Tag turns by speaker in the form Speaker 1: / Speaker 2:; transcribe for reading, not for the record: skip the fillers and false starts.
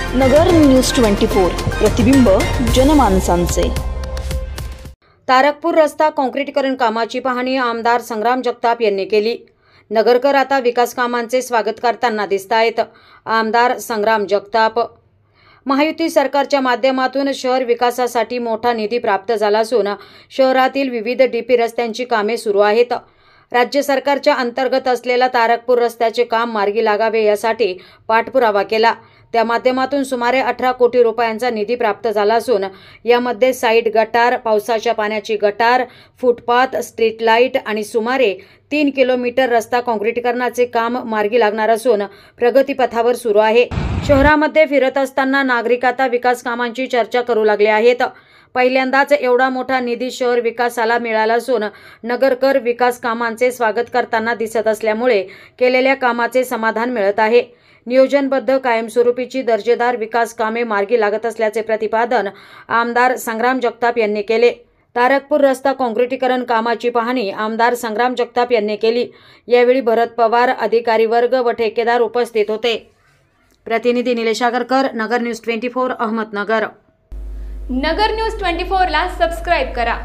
Speaker 1: नगर news 24 प्रतिबिंब जनमानसांचे।
Speaker 2: तारकपूर रस्ता काँक्रीटीकरण कामाची पाहणी आमदार संग्राम जगताप यांनी केली। नगरकर आता विकास कामांचे स्वागत करताना दिसतायत। आमदार संग्राम जगताप महायुती सरकारच्या माध्यमातून शहर विकासासाठी मोठा निधी प्राप्त झाला असून शहरातील विविध डीपी रस्त्यांची कामे सुरू आहेत। राज्य सरकारच्या अंतर्गत असलेला तारकपूर रस्त्याचे काम मार्गी लागावे यासाठी पाठपुरावा केला। त्या माध्यमातून सुमारे 18 कोटी रुपयांचा निधी प्राप्त झाला असून यामध्ये साईड गटार, पावसाच्या पाण्याची गटार, फुटपाथ, स्ट्रीट लाईट आणि सुमारे 3 किलोमीटर रस्ता काँक्रीटीकरणाचे काम मार्गी लागणार असून प्रगतीपथावर सुरू आहे। शहरामध्ये फिरत असताना नागरिक आता विकास कामांची चर्चा करू लागले आहेत। पहिल्यांदाच एवढा मोठा निधी शहर विकासाला मिळाला असून नगरकर विकास कामांचे स्वागत करताना दिसत असल्यामुळे केलेल्या कामाचे समाधान मिळत आहे। नियोजनबद्ध कायमस्वरूपीची दर्जेदार विकास कामे मार्गी लागत असल्याचे प्रतिपादन आमदार संग्राम जगताप यांनी केले। तारकपूर रस्ता काँक्रीटीकरण कामाची पाहणी आमदार संग्राम जगताप यांनी केली। यावेळी भरत पवार, अधिकारी वर्ग व ठेकेदार उपस्थित होते। प्रतिनिधी निलेश आगरकर, नगर न्यूज 24, अहमदनगर।
Speaker 3: नगर न्यूज 24 ला सबस्क्राइब करा।